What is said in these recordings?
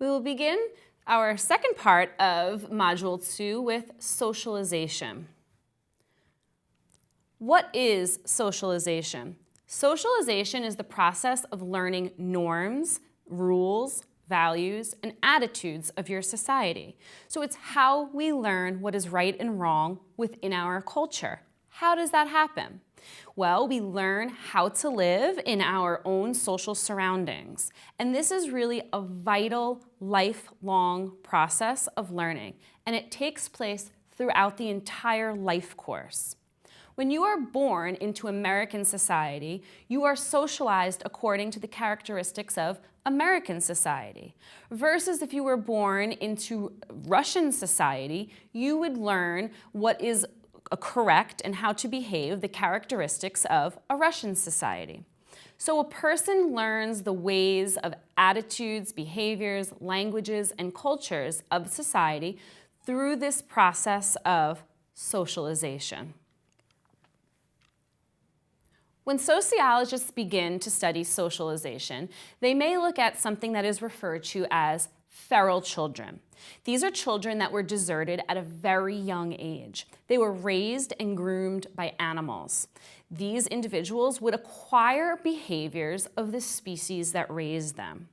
We will begin our second part of Module 2 with socialization. What is socialization? Socialization is the process of learning norms, rules, values, and attitudes of your society. So it's how we learn what is right and wrong within our culture. How does that happen? Well, we learn how to live in our own social surroundings. And this is really a vital, lifelong process of learning. And it takes place throughout the entire life course. When you are born into American society, you are socialized according to the characteristics of American society. Versus if you were born into Russian society, you would learn what is correct and how to behave, the characteristics of a Russian society. So a person learns the ways of attitudes, behaviors, languages, and cultures of society through this process of socialization. When sociologists begin to study socialization, they may look at something that is referred to as feral children. These are children that were deserted at a very young age. They were raised and groomed by animals. These individuals would acquire behaviors of the species that raised them.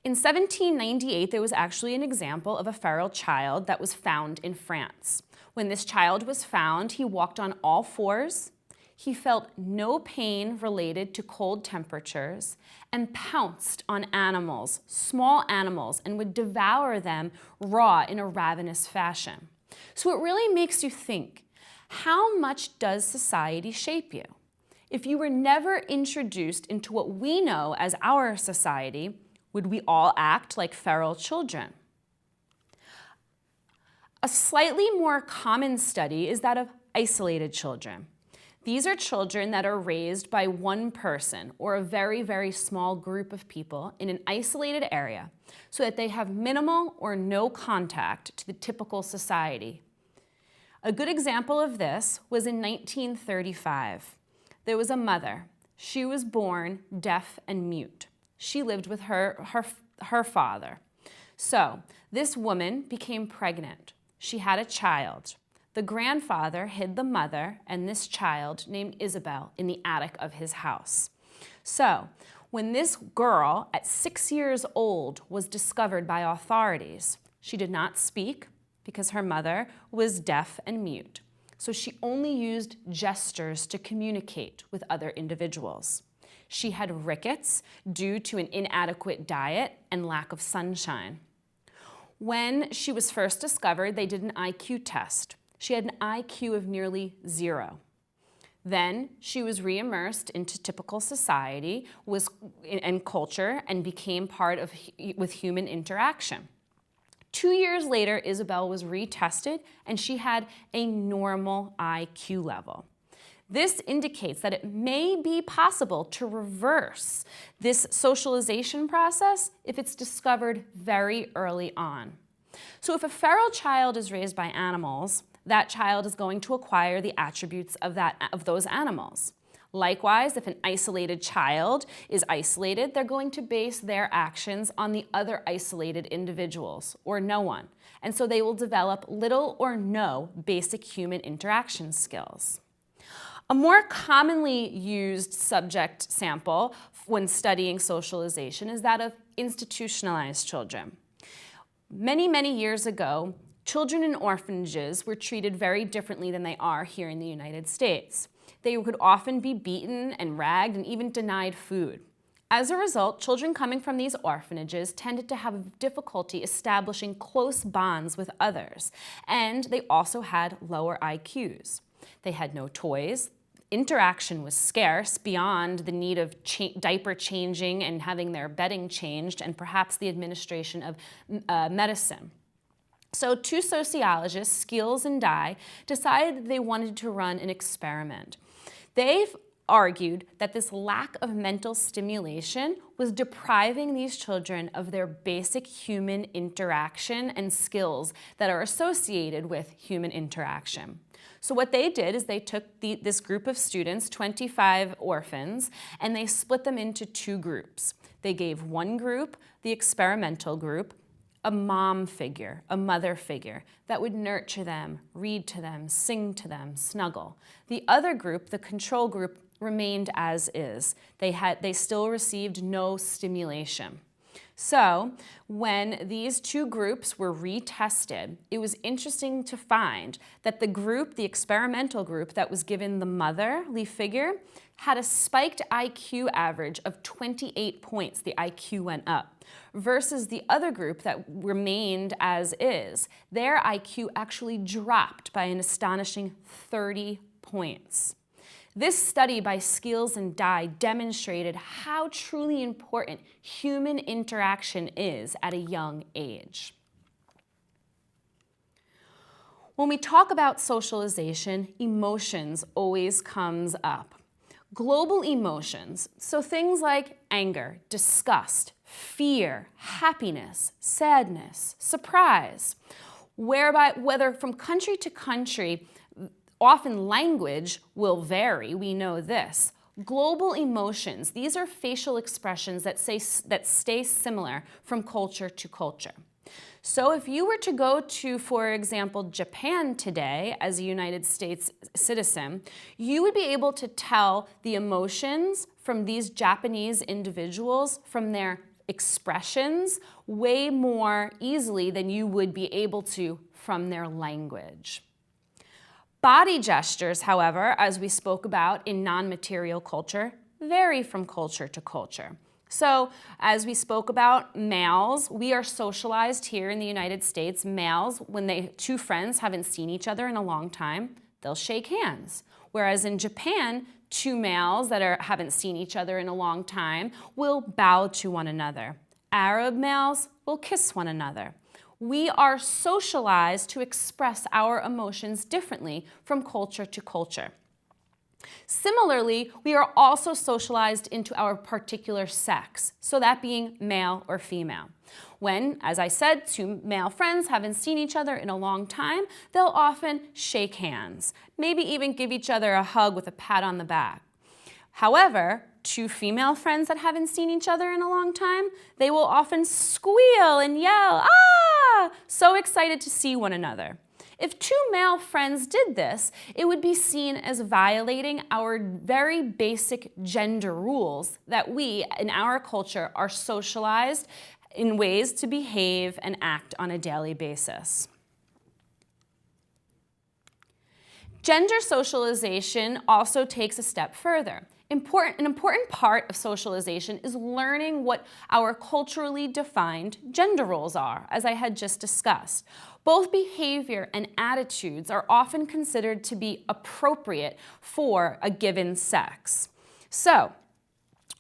In 1798, there was actually an example of a feral child that was found in France. When this child was found, he walked on all fours. He felt no pain related to cold temperatures and pounced on animals, small animals, and would devour them raw in a ravenous fashion. So it really makes you think, how much does society shape you? If you were never introduced into what we know as our society, would we all act like feral children? A slightly more common study is that of isolated children. These are children that are raised by one person or a very, very small group of people in an isolated area so that they have minimal or no contact to the typical society. A good example of this was in 1935. There was a mother. She was born deaf and mute. She lived with her father. So this woman became pregnant. She had a child. The grandfather hid the mother and this child named Isabel in the attic of his house. So when this girl at 6 years old was discovered by authorities, she did not speak because her mother was deaf and mute. So she only used gestures to communicate with other individuals. She had rickets due to an inadequate diet and lack of sunshine. When she was first discovered, they did an IQ test. She had an IQ of nearly 0. Then she was reimmersed into typical society and culture and became part of with human interaction. 2 years later, Isabel was retested and she had a normal IQ level. This indicates that it may be possible to reverse this socialization process if it's discovered very early on. So if a feral child is raised by animals, that child is going to acquire the attributes of those animals. Likewise, if an isolated child is isolated, they're going to base their actions on the other isolated individuals, or no one. And so they will develop little or no basic human interaction skills. A more commonly used subject sample when studying socialization is that of institutionalized children. Many, many years ago, children in orphanages were treated very differently than they are here in the United States. They could often be beaten and ragged and even denied food. As a result, children coming from these orphanages tended to have difficulty establishing close bonds with others, and they also had lower IQs. They had no toys. Interaction was scarce beyond the need of diaper changing and having their bedding changed and perhaps the administration of medicine. So two sociologists, Skills and Dye, decided they wanted to run an experiment. They've argued that this lack of mental stimulation was depriving these children of their basic human interaction and skills that are associated with human interaction. So what they did is they took this group of students, 25 orphans, and they split them into two groups. They gave one group, the experimental group, a mom figure, a mother figure that would nurture them, read to them, sing to them, snuggle. The other group, the control group, remained as is. They still received no stimulation. So when these two groups were retested, it was interesting to find that the experimental group that was given the motherly figure had a spiked IQ average of 28 points. The IQ went up. Versus the other group that remained as is, their IQ actually dropped by an astonishing 30 points. This study by Skeels and Dye demonstrated how truly important human interaction is at a young age. When we talk about socialization, emotions always comes up. Global emotions, so things like anger, disgust, fear, happiness, sadness, surprise, whereby whether from country to country, often language will vary, we know this. Global emotions, these are facial expressions that stay similar from culture to culture. So if you were to go to, for example, Japan today as a United States citizen, you would be able to tell the emotions from these Japanese individuals from their expressions way more easily than you would be able to from their language. Body gestures, however, as we spoke about in non-material culture, vary from culture to culture. So, as we spoke about males, we are socialized here in the United States. Males, when two friends haven't seen each other in a long time, they'll shake hands. Whereas in Japan, two males that haven't seen each other in a long time will bow to one another. Arab males will kiss one another. We are socialized to express our emotions differently from culture to culture. Similarly, we are also socialized into our particular sex, so that being male or female. When, as I said, two male friends haven't seen each other in a long time, they'll often shake hands, maybe even give each other a hug with a pat on the back. However, two female friends that haven't seen each other in a long time, they will often squeal and yell, "Ah!" so excited to see one another. If two male friends did this, it would be seen as violating our very basic gender rules that we, in our culture, are socialized in ways to behave and act on a daily basis. Gender socialization also takes a step further. An important part of socialization is learning what our culturally defined gender roles are, as I had just discussed. Both behavior and attitudes are often considered to be appropriate for a given sex. So,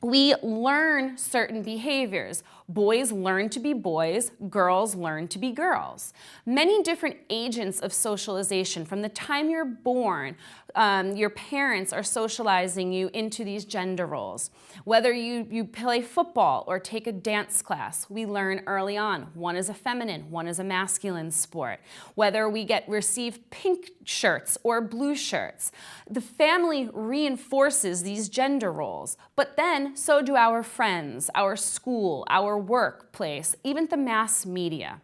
we learn certain behaviors. Boys learn to be boys, girls learn to be girls. Many different agents of socialization. From the time you're born, your parents are socializing you into these gender roles. Whether you play football or take a dance class, we learn early on. One is a feminine, one is a masculine sport. Whether we receive pink shirts or blue shirts. The family reinforces these gender roles, but then so do our friends, our school, our workplace, even the mass media.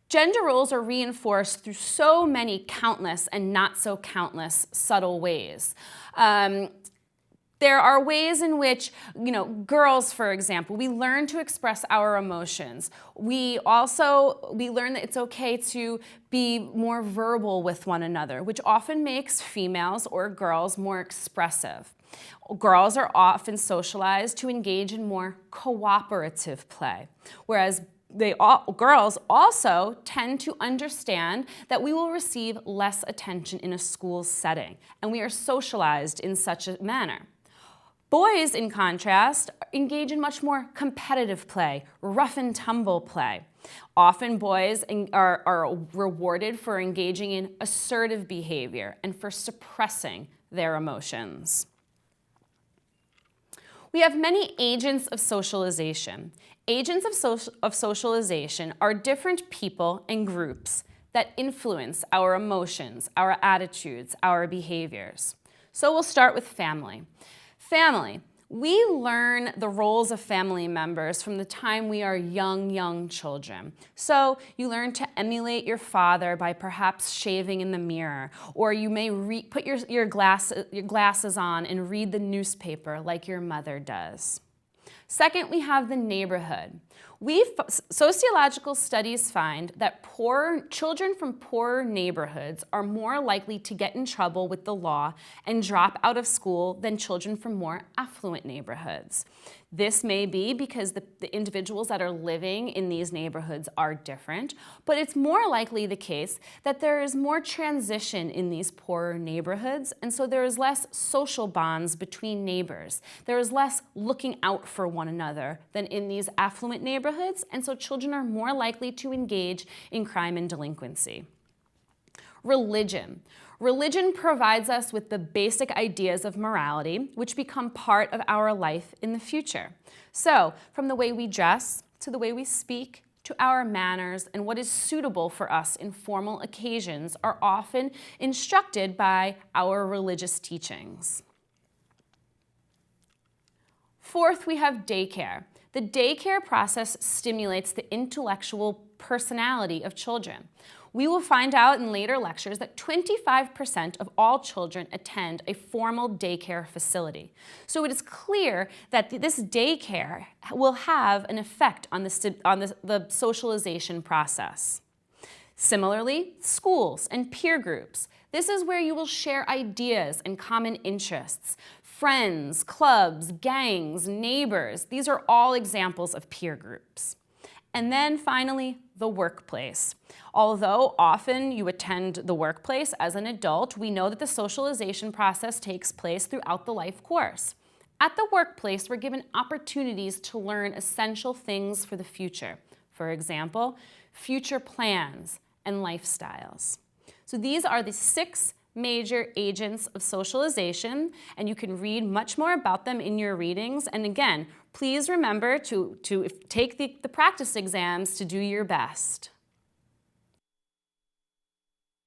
Gender roles are reinforced through so many countless and not so countless subtle ways. There are ways in which, girls, for example, we learn to express our emotions. We learn that it's okay to be more verbal with one another, which often makes females or girls more expressive. Girls are often socialized to engage in more cooperative play, whereas girls also tend to understand that we will receive less attention in a school setting, and we are socialized in such a manner. Boys, in contrast, engage in much more competitive play, rough and tumble play. Often boys are rewarded for engaging in assertive behavior and for suppressing their emotions. We have many agents of socialization. Agents of socialization are different people and groups that influence our emotions, our attitudes, our behaviors. So we'll start with family. Family. We learn the roles of family members from the time we are young children. So you learn to emulate your father by perhaps shaving in the mirror, or you may put your glasses on and read the newspaper like your mother does. Second, we have the neighborhood. Sociological studies find that children from poorer neighborhoods are more likely to get in trouble with the law and drop out of school than children from more affluent neighborhoods. This may be because the individuals that are living in these neighborhoods are different, but it's more likely the case that there is more transition in these poorer neighborhoods, and so there is less social bonds between neighbors. There is less looking out for one another than in these affluent neighborhoods, and so children are more likely to engage in crime and delinquency. Religion. Religion provides us with the basic ideas of morality, which become part of our life in the future. So, from the way we dress, to the way we speak, to our manners, and what is suitable for us in formal occasions are often instructed by our religious teachings. Fourth, we have daycare. The daycare process stimulates the intellectual personality of children. We will find out in later lectures that 25% of all children attend a formal daycare facility. So it is clear that this daycare will have an effect on the socialization process. Similarly, schools and peer groups. This is where you will share ideas and common interests. Friends, clubs, gangs, neighbors, these are all examples of peer groups. And then finally, the workplace. Although often you attend the workplace as an adult, we know that the socialization process takes place throughout the life course. At the workplace, we're given opportunities to learn essential things for the future. For example, future plans and lifestyles. So these are the 6 major agents of socialization, and you can read much more about them in your readings. And again, please remember to take the practice exams to do your best.